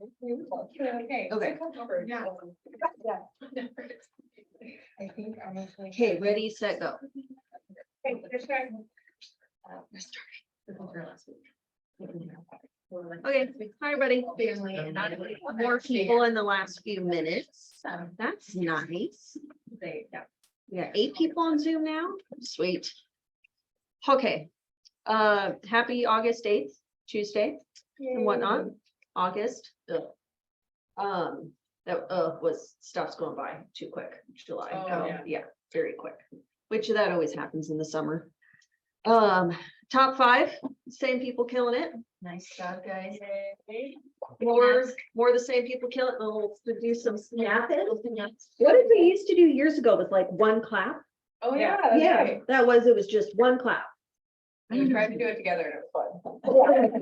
Okay. Okay. Come over. Yeah. Yeah. I think honestly. Okay, ready, set, go. Okay, just start. Okay, hi everybody. Family and not. More people in the last few minutes. That's nice. We got 8 people on Zoom now. Sweet. Okay. Happy August 8th, Tuesday and whatnot. August. Ugh. That was stuff's going by too quick. July. Oh, Yeah, very quick. Which that always happens in the summer. Top 5, same people killing it. Nice job, guys. More the same people killing it. We'll do some snapping. What did we used to do years ago with like one clap? Oh, yeah. That's Yeah, right. it was just one clap. We tried to do it together and it was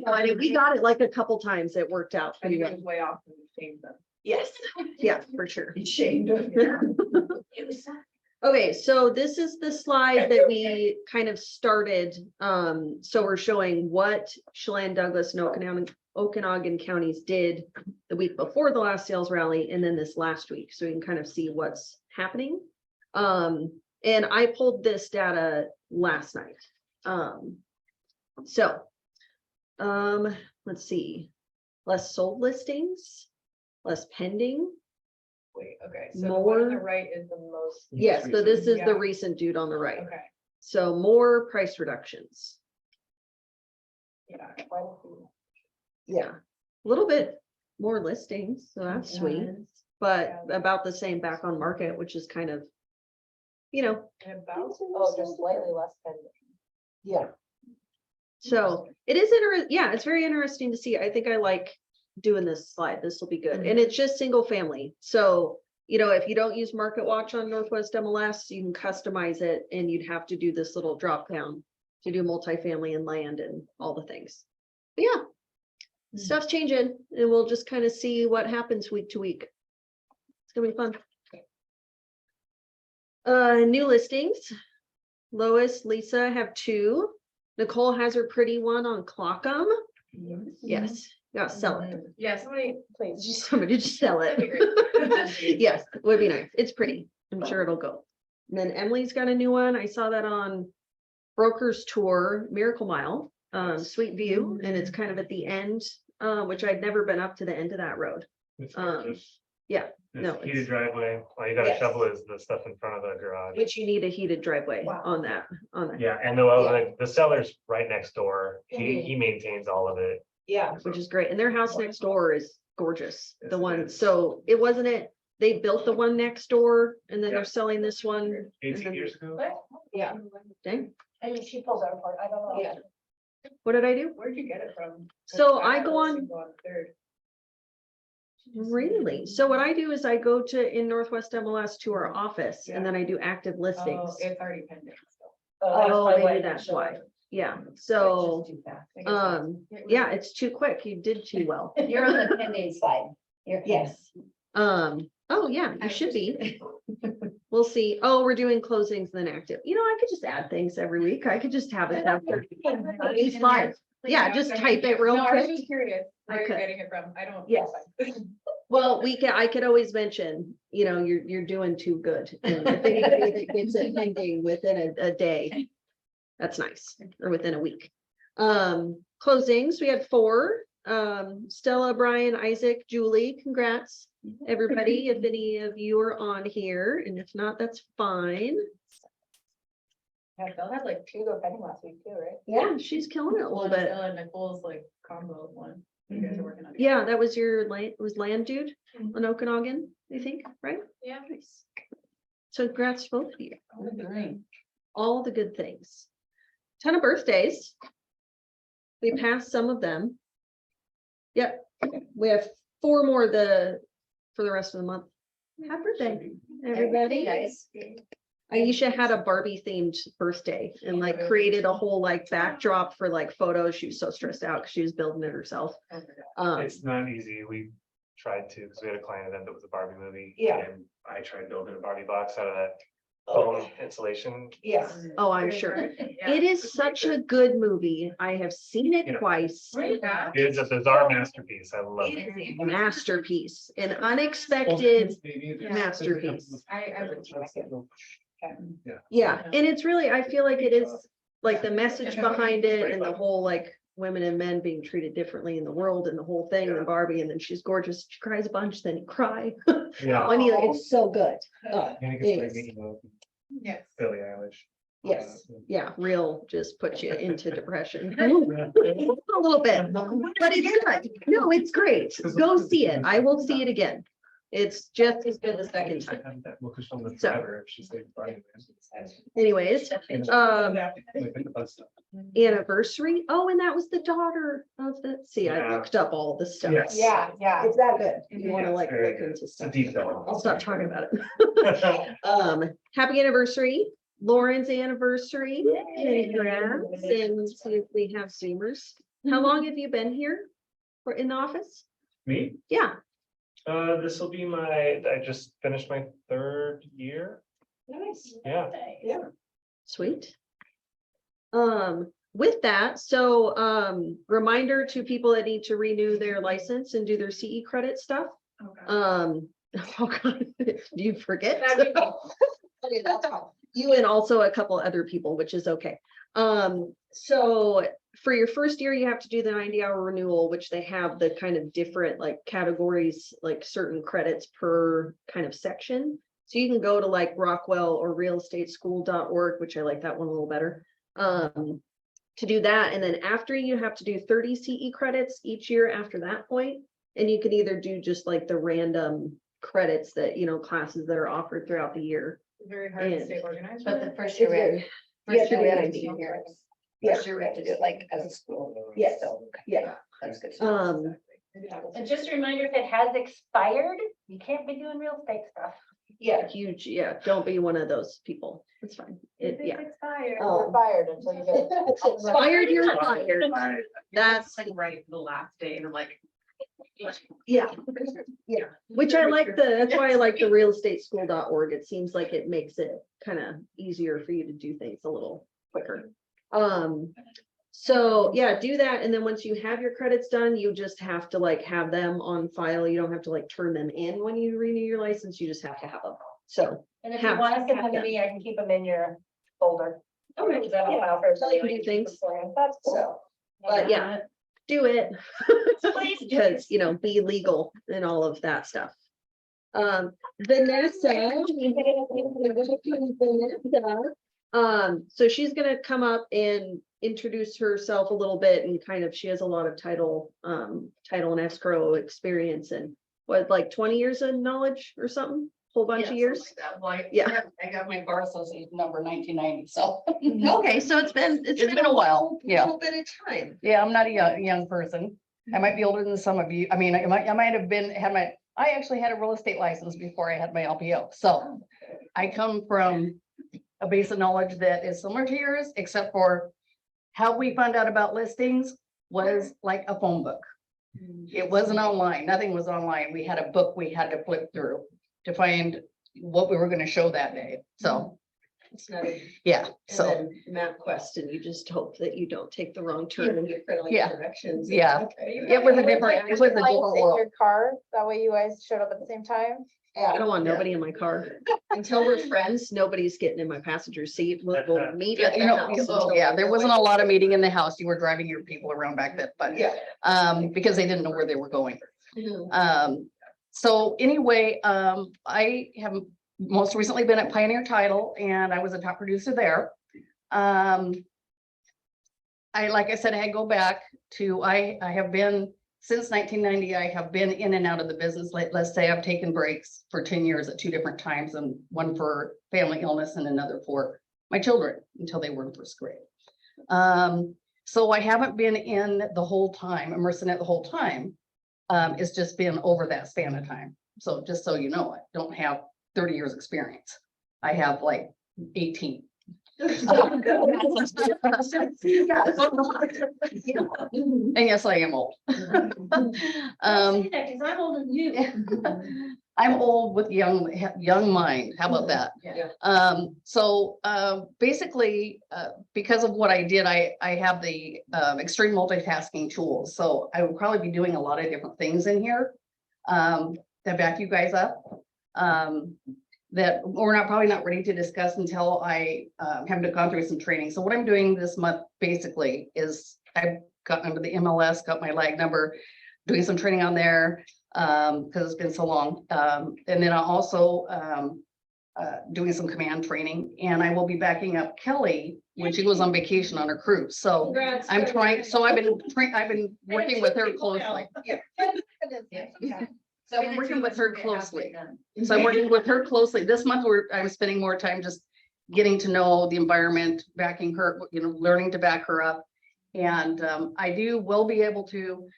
fun. I mean, we got it like a couple times. It worked out I pretty think it well. was way off and we changed them. Yes, yeah, for sure. Shamed. Okay, so this is the slide that we kind of started. So we're showing what Chelan, Douglas, and Okanogan counties did the week before the last sales rally, and then this last week, so you can kind of see what's happening. And I pulled this data last night. Let's see, less sold listings, less pending. Wait, okay, so the one on the More- right is the most. Yes, so this is Yeah. the recent dude on the right. Okay, So more price reductions. yeah. quite a few. Yeah. A little bit more listings, so that's sweet, but Yeah. about the same back on market, which is kind of, you know, And about, Just slightly less than. yeah. So it is yeah, it's very interesting to see. I think I like doing this slide. This will be good. And it's just single family. So, you know, if you don't use Market Watch on Northwest MLS, you can customize it and you'd have to do this little drop down to do multifamily and land and all the things. But yeah, stuff's changing and we'll just kind of see what happens week to week. It's gonna be fun. New listings. Lois, Lisa have 2. Nicole has her pretty one on Clockum. Yes, gotta sell it. yeah, somebody, please. Just somebody just sell That'd be it. great. Yes, would be nice. It's pretty. I'm sure it'll go. And then Emily's got a new one. I saw that on Broker's Tour, Miracle Mile, Sweet View, and it's kind of at the end, which I'd never been up to the end of that road. Yeah, no, It's heated it's- driveway, all you gotta Yes. shovel is the stuff in front of the garage. which you need a heated driveway Wow. on that, Yeah, and the seller's right next door, he maintains all of it. Yeah, which is great. And their house next door is gorgeous. Yes, The it one, is. so it wasn't it, they built the one next door and then Yeah. they're selling this one. and 18 then- years ago. Yeah. Dang, I mean, she pulls out apart, I don't know. Yeah. what did I do? Where'd you get it from? So I had go a on- single third. Really? So what I do is I go to in Northwest MLS to our office and then I do active Oh, listings. it's already pending. so. Oh, maybe that's why. Yeah, so, I guess yeah, it's too quick. You did too well. You're on the pending side. Yes. Oh yeah, you should be. We'll see. Oh, we're doing closings then active. You know, I could just add things every week. I could just have it down there. It's fine. Yeah, just type it real No, I was quick. just curious I where you're could. getting it from. I don't. Yes. Well, I could always mention, you know, you're doing too good. And if anybody that gets it pending within a day, that's nice, or within a week. Closings, we had 4. Stella, Brian, Isaac, Julie, congrats, everybody, if any of you are on here, and if not, that's fine. Yeah, Bill had like 2 go pending last week too, right? Yeah, she's killing it a little bit. Bill and Nicole's like combo of one. You guys are working on. Yeah, that was your land, it was land dude on Okanogan, I think, right? Yeah. Nice. So congrats to both of you. All the good things. Ton of birthdays. We passed some of them. Yep, we have 4 more for the rest of the month. Happy birthday, everybody. Guys. Aisha had a Barbie themed birthday and like created a whole like backdrop for like photos. She was so stressed out because she was building it herself. It's not easy. We tried to, because we had a client event that was a Barbie movie. Yeah. And I tried building a Barbie box out of that foam insulation. Yeah. Oh, I'm sure. Yeah. It is such a good movie. I have seen it Yeah. twice. Yeah. It's a bizarre masterpiece. I love it. It is. Masterpiece, an unexpected masterpiece. I would like it. Yeah, and it's really, I feel like it is like the message behind it and the whole like women and men being treated differently in the world and the whole thing and Barbie, and then she's gorgeous, she cries a bunch, then you cry. Yeah. I mean, it's so good. And it gets like, you know, Yes. Billie Eilish. Yes, yeah, real just puts you into depression. A little bit, but it's good. No, it's great. Go see it. I will see it again. It's just as good the second time. Anyways, anniversary. Oh, and that was the daughter of the, see, I Yeah. looked up all the stuff. Yes. Yeah, yeah. It's that good. You want to Yeah, like very look good. into It's a stuff. deep dive. I'll stop talking about it. Happy anniversary, Lauren's anniversary. Congrats, and see if we have Zoomers. How long have you been here? Or in the office? Me? Yeah, This will be I just finished my 3rd year. Nice. Yeah. Yeah. sweet. With that, so reminder to people that need to renew their license and do their CE credit stuff. Okay. Oh God, do you forget? That'd be Okay, that's all. You and also a couple other people, which is okay. So for your first year, you have to do the 90-hour renewal, which they have the kind of different like categories, like certain credits per kind of section. So you can go to like Rockwell or realestateschool.org, which I like that one a little better. To do that. And then after you have to do 30 CE credits each year after that point. And you can either do just like the random credits that, you know, classes that are offered throughout the year. Very hard to And- stay organized. But with. the first year, we had- You have first to year we do had 90 years. Yeah. First year we have to do it like as a school. Yes. So, Yeah. That's good. And just a reminder, if it has expired, you can't be doing real estate stuff. Yeah, huge. Yeah, don't be one of those people. It's fine. If it's Yeah. expired. Oh. fired until you get. It's expired, you're fired. That's like right the last day and I'm like. yeah. Yeah, which I like that's why I like the realestateschool.org. It seems like it makes it kind of easier for you to do things a little quicker. So yeah, do that. And then once you have your credits done, you just have to like have them on file. You don't have to like turn them in when you renew your license. You just have to have them. So. And if you Have- want to send have them to them. me, I can keep them in your folder. Okay, Is that a yeah. file for So you can everybody? do things. That's So, cool. but yeah, do it. Please do. Because, you know, be legal and all of that stuff. Vanessa. So she's gonna come up and introduce herself a little bit and kind of, she has a lot of title and escrow experience and what, like 20 years of knowledge or something, whole bunch of years. Yeah. I got my bar association number 1990, so. Okay, so it's been a while, yeah. little bit of time. Yeah, I'm not a young person. I might be older than some of you. I mean, I might have I actually had a real estate license before I had my LPO. So I come from a base of knowledge that is similar to yours, except for how we found out about listings was like a phone book. It wasn't online. Nothing was online. We had a book we had to flip through to find what we were going to show that day. So, It's not a yeah, so so, MapQuest, and you just hope that you don't take the wrong turn and get friendly Yeah. directions. Yeah. Okay. it was a different world. Your car, that way you guys showed up at the same time. I don't want nobody in my car. Until we're friends, nobody's getting in my passenger seat. We'll meet at the house. until Yeah, we're there going. wasn't a lot of meeting in the house. You were driving your people around back then, but, Yeah. because they didn't know where they were going. Mhm. So anyway, I have most recently been at Pioneer Title and I was a top producer there. Like I said, I go back to, I have been, since 1990, I have been in and out of the business. Let's say I've taken breaks for 10 years at 2 different times, and one for family illness and another for my children until they were in first grade. So I haven't been in the whole time, immersed in it the whole time. It's just been over that span of time. So just so you know, I don't have 30 years experience. I have like 18, And yes, I am old. Um, Because I'm older than you. I'm old with young mind. How about that? So, basically, because of what I did, I have the, extreme multitasking tools. So I would probably be doing a lot of different things in here. To back you guys up. That we're probably not ready to discuss until I, have gone through some training. So what I'm doing this month basically is I've gotten into the MLS, got my lag number, doing some training on there. Because it's been so long. And then I also doing some command training, and I will be backing up Kelly when she goes on vacation on her cruise. So Congrats. I'm trying, so I've been working with her closely. So I'm working with her closely. So I'm working with her closely. This month I'm spending more time just getting to know the environment, backing her, learning to back her up. And will be able to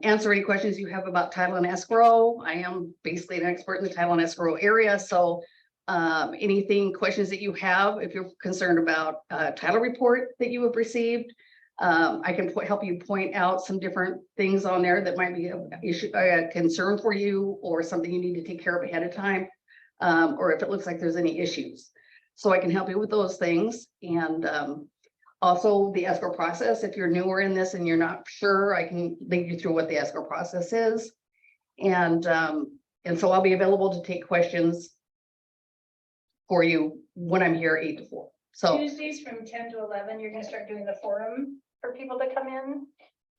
answer any questions you have about title and escrow. I am basically an expert in the title and escrow area. So questions that you have, if you're concerned about title report that you have received, I can help you point out some different things on there that might be a concern for you, or something you need to take care of ahead of time, or if it looks like there's any issues. So I can help you with those things. And also the escrow process, if you're newer in this and you're not sure, I can lead you through what the escrow process is. And so I'll be available to take questions for you when I'm here 8 to 4. So Tuesdays from 10 to 11, you're gonna start doing the forum for people to come in.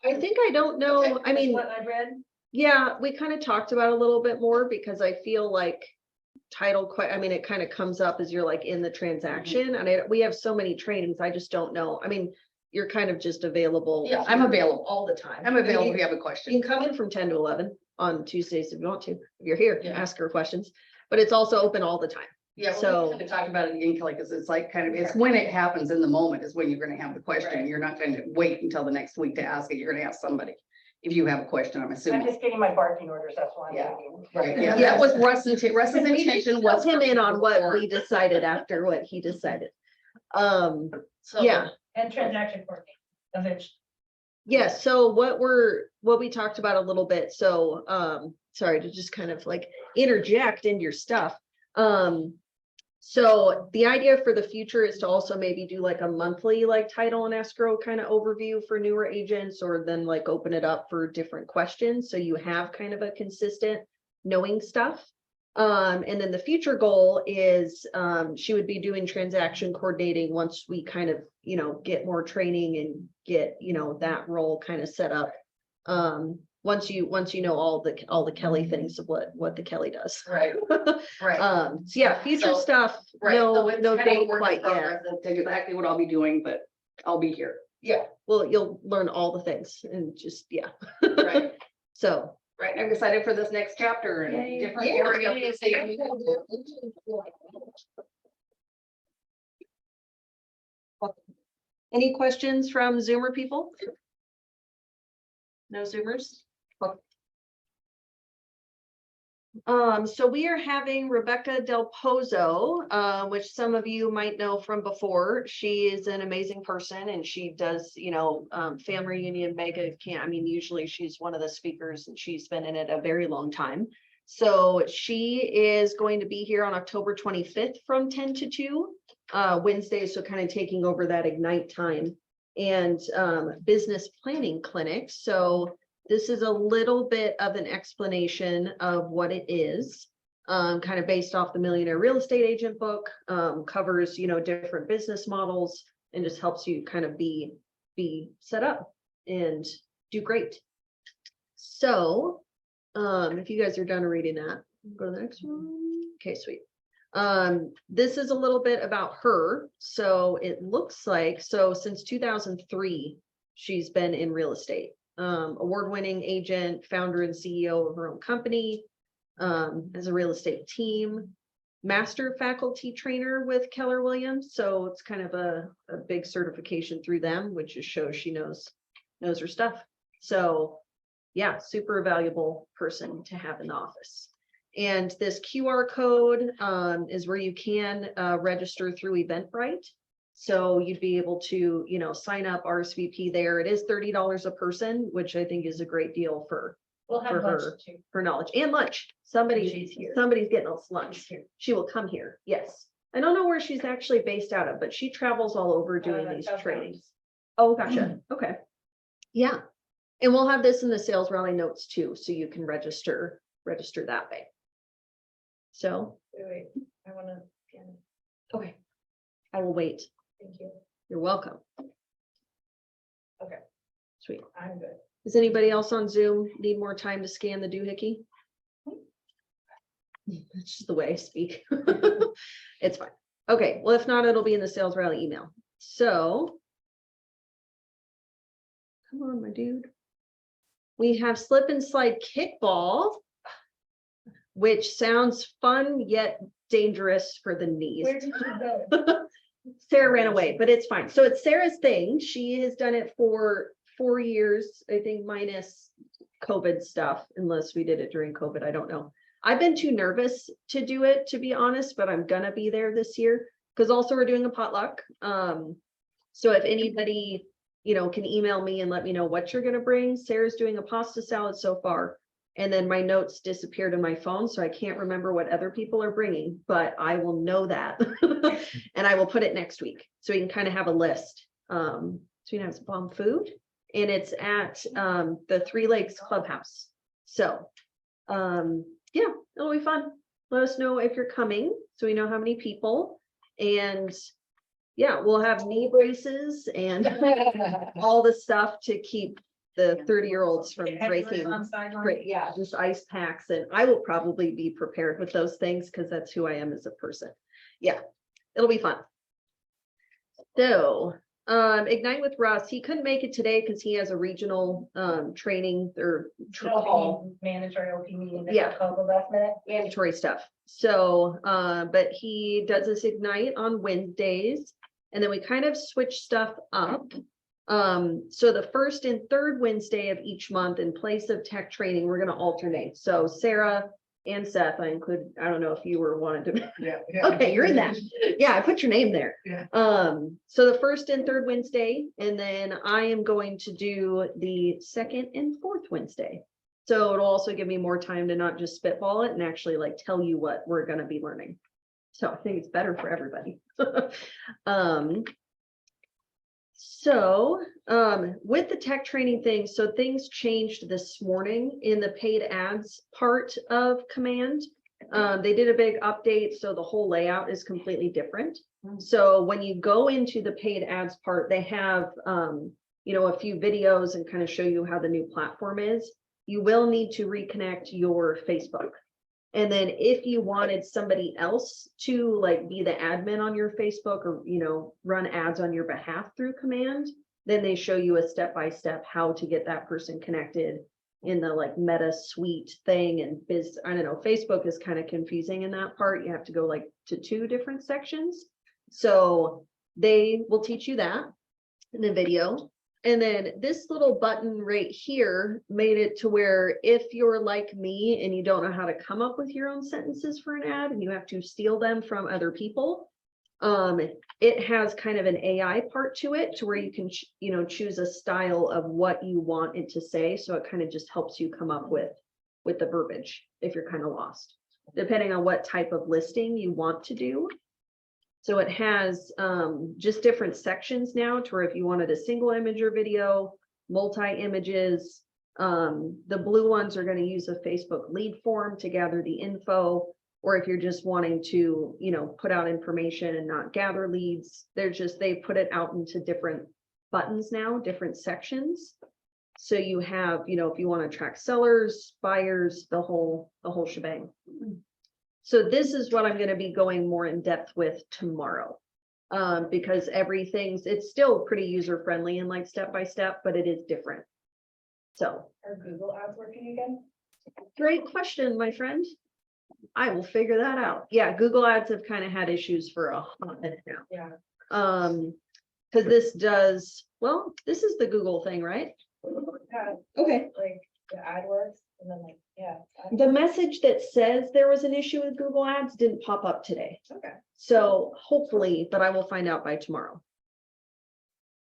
I think, I don't know, I mean, What I read. yeah, we kind of talked about it a little bit more, because I feel like title, I mean, it kind of comes up as you're like in the transaction, and we have so many trainings, I just don't know. I mean, you're kind of just available. yeah, I'm available. all the time. I'm available if You you have a you question. can come in from 10 to 11 on Tuesdays if you want to, if you're here, Yeah. ask her questions, but it's also open all the time. Yeah, So- so we talked about it again, Kelly, because it's like it's when it happens in the moment is when you're gonna have the question. Right. You're not going to wait until the next week to ask it. You're gonna ask somebody. If you have a question, I'm I'm assuming. just getting my barking orders, that's why I'm Yeah. waiting. Right, yeah, that was Russ's intention was. Him in on what we decided after what he decided. So, Yeah. And transaction coordinating, eventually. Yes, so what we talked about a little bit, so sorry to just kind of like interject into your stuff. So the idea for the future is to also maybe do like a monthly like title and escrow kind of overview for newer agents, or then like open it up for different questions, so you have kind of a consistent knowing stuff. And then the future goal is she would be doing transaction coordinating once we kind of, get more training and get, that role kind of set up. Once you know all the Kelly things of what the Kelly does. right, right. So yeah, future So- stuff, Right. So no it's kind of a date work in quite yet. progress. That's exactly what I'll be doing, but I'll be here. Yeah, Well, you'll learn all the things and just, yeah. right, So, right. I'm excited for this next chapter and Yay. different Yeah. areas. any questions from Zoomer people? No Zoomers? So we are having Rebecca Del Pozo, which some of you might know from before. She is an amazing person, and she does, family reunion mega camp. I mean, usually she's one of the speakers, and she's been in it a very long time. So she is going to be here on October 25th from 10 to 2 Wednesday. So kind of taking over that Ignite time and business planning clinic. So this is a little bit of an explanation of what it is, kind of based off the Millionaire Real Estate Agent book, covers, different business models, and just helps you kind of be set up and do great. So if you guys are done reading that, go to the next one. Okay, sweet. This is a little bit about her. So it looks like, since 2003, she's been in real estate. Award-winning agent, founder and CEO of her own company, as a real estate team, master faculty trainer with Keller Williams. So it's kind of a big certification through them, which just shows she knows her stuff. So yeah, super valuable person to have in the office. And this QR code is where you can register through Eventbrite. So you'd be able to, you know, sign up RSVP there. It is $30 a person, which I think is a great deal for We'll for have lunch her. too. knowledge and lunch. She's Somebody's here. getting us lunch. She will come here. Yes. I don't know where she's actually based out of, but she travels all over doing these South trainings. Oh, gotcha. Okay. Yeah. And we'll have this in the sales rally notes too, so you can register that way. So, Wait, I wanna, okay. I will wait. thank you. You're welcome. Okay. Sweet. I'm good. Does anybody else on Zoom need more time to scan the doohickey? That's just the way I speak. It's fine. Okay, well, if not, it'll be in the sales rally email. So. Come on, my dude. We have slip and slide kickball, which sounds fun yet dangerous for the knees. Where did you go? Sarah ran away, but it's fine. So it's Sarah's thing. She has done it for 4 years, I think, minus COVID stuff, unless we did it during COVID. I don't know. I've been too nervous to do it, to be honest, but I'm gonna be there this year because also we're doing a potluck. So if anybody, you know, can email me and let me know what you're gonna bring. Sarah's doing a pasta salad so far. And then my notes disappeared in my phone, so I can't remember what other people are bringing, but I will know that. And I will put it next week, so we can kind of have a list. So we can have some bomb food, and it's at the Three Lakes Clubhouse. So yeah, it'll be fun. Let us know if you're coming, so we know how many people. And yeah, we'll have knee braces and all the stuff to keep the 30-year-olds from breaking. Great, yeah, just ice packs, and I will probably be prepared with those things because that's who I am as a person. Yeah, it'll be fun. So, Ignite with Russ, he couldn't make it today because he has a regional training or call, Mandatory OP meeting. Yeah. Called the last minute. mandatory stuff. So, but he does this Ignite on Wednesdays, and then we kind of switch stuff up. So the first and third Wednesday of each month, in place of tech training, we're gonna alternate. So Sarah and Seth, I don't know if you were wanted to. Yeah. Okay, you're in that. Yeah, I put your name there. Yeah. So the first and third Wednesday, and then I am going to do the second and fourth Wednesday. So it'll also give me more time to not just spitball it and actually like tell you what we're gonna be learning. So I think it's better for everybody. So with the tech training thing, so things changed this morning in the paid ads part of Command. They did a big update, so the whole layout is completely different. So when you go into the paid ads part, they have you know, a few videos and kind of show you how the new platform is. You will need to reconnect your Facebook. And then if you wanted somebody else to like be the admin on your Facebook or, you know, run ads on your behalf through Command, then they show you a step-by-step how to get that person connected in the like Meta suite thing. And I don't know, Facebook is kind of confusing in that part. You have to go like to 2 different sections. So they will teach you that in the video. And then this little button right here made it to where if you're like me and you don't know how to come up with your own sentences for an ad and you have to steal them from other people, it has kind of an AI part to it to where you can, you know, choose a style of what you want it to say. So it kind of just helps you come up with the verbiage if you're kind of lost, depending on what type of listing you want to do. So it has just different sections now to where if you wanted a single image or video, multi-images, the blue ones are going to use a Facebook lead form to gather the info, or if you're just wanting to, you know, put out information and not gather leads, they put it out into different buttons now, different sections. So you have, you know, if you want to track sellers, buyers, the whole shebang. So this is what I'm going to be going more in depth with tomorrow, because it's still pretty user friendly and like step by step, but it is different. So Are Google ads working again? great question, my friend. I will figure that out. Yeah, Google ads have kind of had issues for a hot minute now. Yeah. Because this is the Google thing, right? Yeah, Okay. like the AdWords and then like, yeah. The message that says there was an issue with Google Ads didn't pop up today. Okay. So hopefully, but I will find out by tomorrow.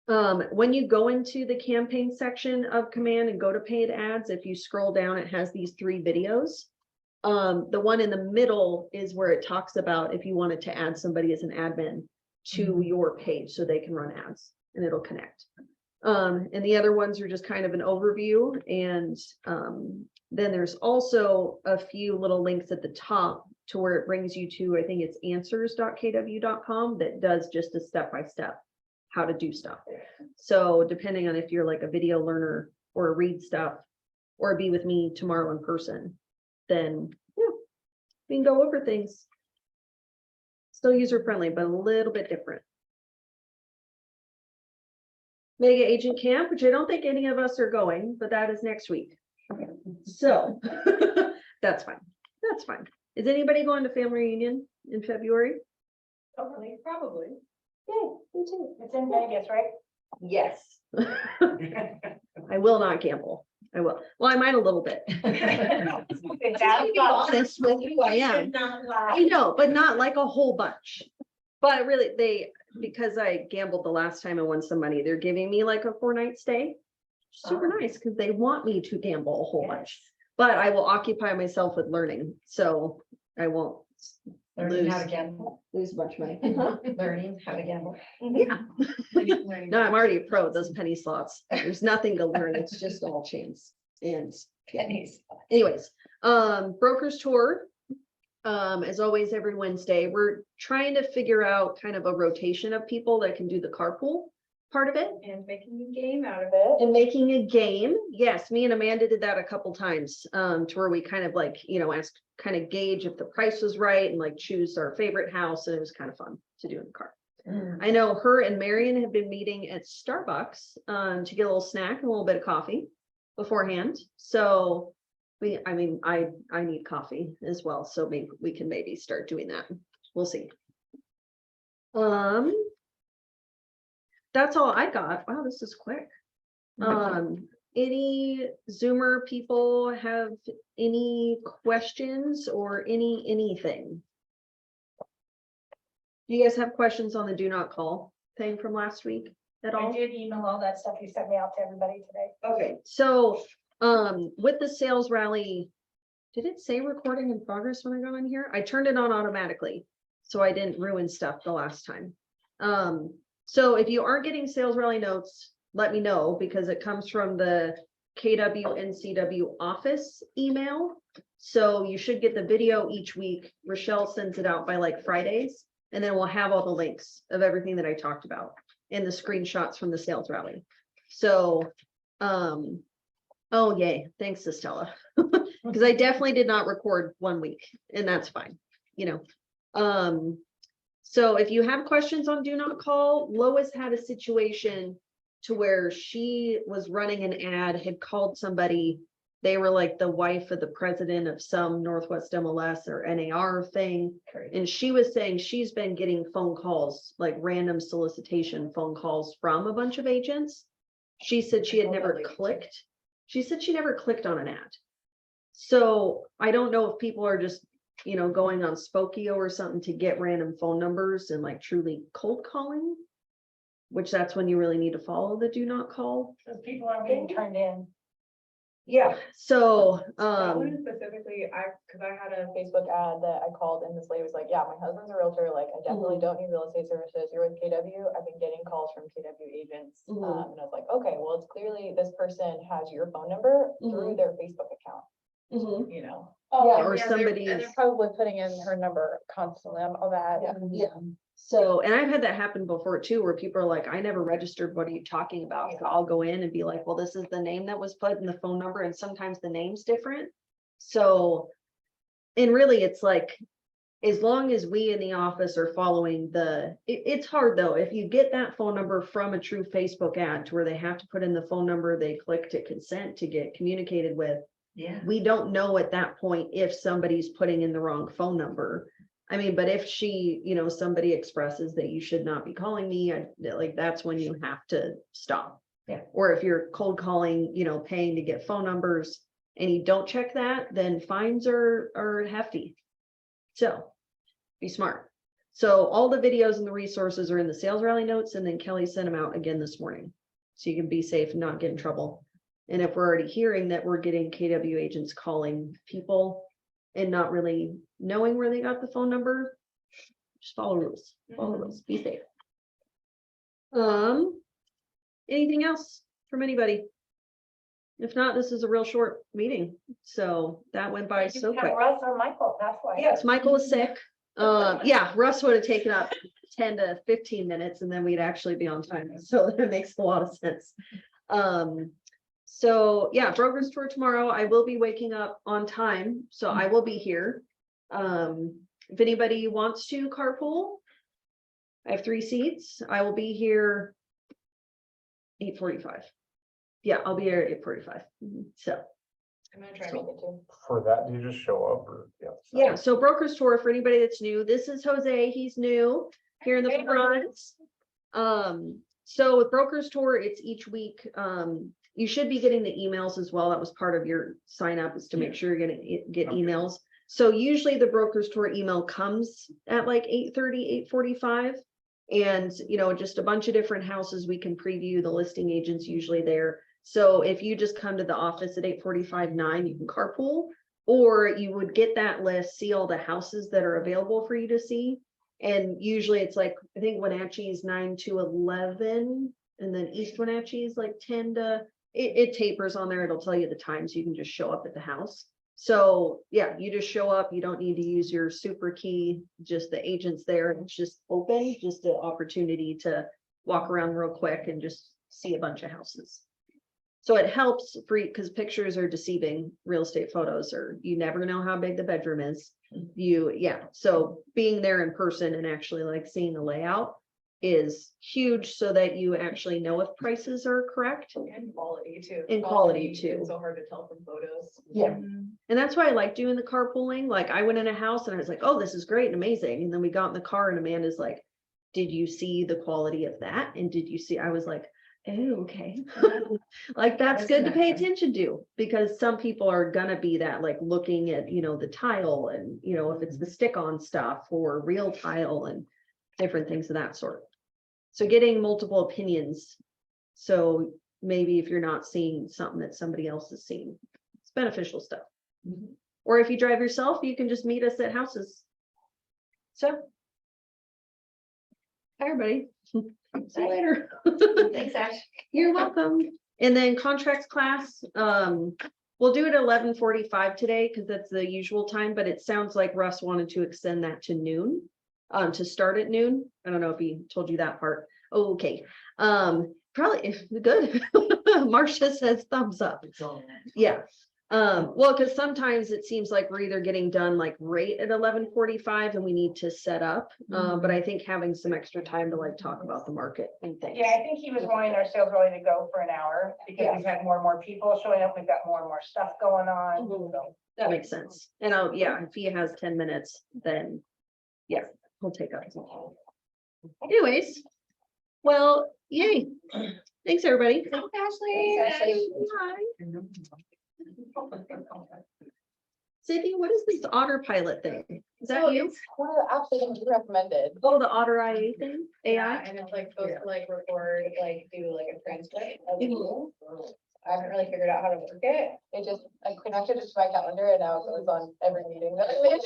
When you go into the campaign section of Command and go to paid ads, if you scroll down, it has these 3 videos. The one in the middle is where it talks about if you wanted to add somebody as an admin to your page so they can run ads and it'll connect. And the other ones are just kind of an overview. And then there's also a few little links at the top to where it brings you to, I think it's answers.kw.com that does just a step-by-step how to do stuff. So depending on if you're like a video learner or read stuff or be with me tomorrow in person, then yeah, we can go over things. Still user friendly, but a little bit different. Mega Agent Camp, which I don't think any of us are going, but that is next week. So that's fine. That's fine. Is anybody going to family reunion in February? Hopefully, probably. Yeah, me too. It's in Vegas, right? Yes. I will not gamble. I will. Well, I might a little bit. To be honest with you, I am. I know, but not like a whole bunch. But really, because I gambled the last time I won some money, they're giving me like a 4-night stay. Super nice because they want me to gamble a whole bunch. But I will occupy myself with learning, so I won't Learning how to gamble. lose much money. Learning how to gamble. Yeah. No, I'm already a pro at those penny slots. There's nothing to learn. It's just all chance. And Pennies. anyways, brokers tour. As always, every Wednesday, we're trying to figure out kind of a rotation of people that can do the carpool part of it. And making a game out of it. And making a game. Yes, me and Amanda did that a couple times, to where we kind of like, asked, kind of gauge if the price was right and like choose our favorite house. And it was kind of fun to do in the car. I know her and Marion have been meeting at Starbucks, to get a little snack and a little bit of coffee beforehand. So I need coffee as well. So maybe we can start doing that. We'll see. That's all I got. Wow, this is quick. Any Zoomer people have any questions or anything? Do you guys have questions on the do not call thing from last week at all? I did email all that stuff you sent me out to everybody today. Okay, so with the sales rally, did it say recording in progress when I got on here? I turned it on automatically, so I didn't ruin stuff the last time. So if you aren't getting sales rally notes, let me know, because it comes from the KWNCW office email. So you should get the video each week. Rochelle sends it out by like Fridays, and then we'll have all the links of everything that I talked about and the screenshots from the sales rally. So, oh yay, thanks, Estela. Because I definitely did not record 1 week, and that's fine, So if you have questions on do not call, Lois had a situation to where she was running an ad, had called somebody. They were like the wife of the president of some Northwest MLS or NAR thing. And she was saying she's been getting phone calls, like random solicitation phone calls from a bunch of agents. She said she had never clicked. She said she never clicked on an ad. So I don't know if people are just, going on Spokio or something to get random phone numbers and like truly cold calling, which that's when you really need to follow the do not call. Those people aren't being turned in. Yeah. So, That one specifically, because I had a Facebook ad that I called and this lady was like, yeah, my husband's a realtor. Like, I definitely don't need real estate services. You're with KW. I've been getting calls from KW agents. And I was like, okay, well, it's clearly this person has your phone number through their Facebook account, Oh, yeah, or and somebody's. they're probably putting in her number constantly on all that. Yeah. So, and I've had that happen before too, where people are like, I never registered. What are you talking about? So I'll go in and be like, well, this is the name that was put in the phone number. And sometimes the name's different. So, and really it's like, as long as we in the office are following it's hard though. If you get that phone number from a true Facebook ad to where they have to put in the phone number, they click to consent to get communicated with. Yeah. We don't know at that point if somebody's putting in the wrong phone number. I mean, but if she, somebody expresses that you should not be calling me, that's when you have to stop. Yeah. Or if you're cold calling, paying to get phone numbers, and you don't check that, then fines are hefty. So be smart. So all the videos and the resources are in the sales rally notes, and then Kelly sent them out again this morning. So you can be safe and not get in trouble. And if we're already hearing that we're getting KW agents calling people and not really knowing where they got the phone number, just follow rules, be safe. Anything else from anybody? If not, this is a real short meeting, so that went by so quick. Russ or Michael, that's why. Yes, Michael is sick. Yeah, Russ would have taken up 10 to 15 minutes and then we'd actually be on time. So that makes a lot of sense. So yeah, brokers tour tomorrow. I will be waking up on time, so I will be here. If anybody wants to carpool, I have 3 seats. I will be here 8:45. Yeah, I'll be here at 8:45. So I'm gonna try to make it too. For that, do you just show up or? yeah, so brokers tour for anybody that's new. This is Jose. He's new here in the front. So with brokers tour, it's each week. You should be getting the emails as well. That was part of your sign up, is to make sure you're gonna get emails. So usually the brokers tour email comes at like 8:30, 8:45. And, you know, just a bunch of different houses we can preview. The listing agent's usually there. So if you just come to the office at 8:45, 9, you can carpool, or you would get that list, see all the houses that are available for you to see. And usually it's like, I think Wenatchee is 9 to 11, and then East Wenatchee is like 10 to, it tapers on there. It'll tell you the time, so you can just show up at the house. So yeah, you just show up. You don't need to use your super key, just the agent's there. It's just open, just an opportunity to walk around real quick and just see a bunch of houses. So it helps for, because pictures are deceiving, real estate photos, or you never know how big the bedroom is. So being there in person and actually like seeing the layout is huge, so that you actually know if prices are correct. And quality too. And quality too. It's so hard to tell from photos. Yeah. And that's why I like doing the carpooling. Like I went in a house and I was like, oh, this is great and amazing. And then we got in the car and Amanda's like, did you see the quality of that? And did you see, I was like, oh, okay. Like that's good to pay attention to, because some people are gonna be that, like looking at, you know, the tile and, you know, if it's the stick-on stuff or real tile and different things of that sort. So getting multiple opinions. So maybe if you're not seeing something that somebody else is seeing, it's beneficial stuff. Or if you drive yourself, you can just meet us at houses. So. Hi, everybody. See you later. Thanks, Ash. You're welcome. And then contracts class, we'll do it at 11:45 today because that's the usual time, but it sounds like Russ wanted to extend that to noon, to start at noon. I don't know if he told you that part. Oh, okay. Probably good. Marcia says thumbs up. Yeah. Well, because sometimes it seems like we're either getting done like right at 11:45 and we need to set up. But I think having some extra time to like talk about the market and things. Yeah, I think he was wanting our sales really to go for an hour because we've had more and more people showing up. We've got more and more stuff going on. So. That makes sense. And if he has 10 minutes, then yeah, he'll take up. Anyways, well, yay. Thanks, everybody. Thanks, Ashley. Cynthia, what is this autopilot thing? Is that So you? it's one of the apps I think you recommended. Oh, the Otter IA thing? Yeah, AI? and it's like supposed to like record, like do like a transcript of the meeting. I haven't really figured out how to work it. I connected it to my calendar and now it goes on every meeting that I'm in.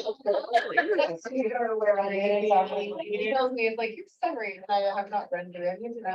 You don't know where I'm at. It tells me it's like your summary and I have not read through any of that.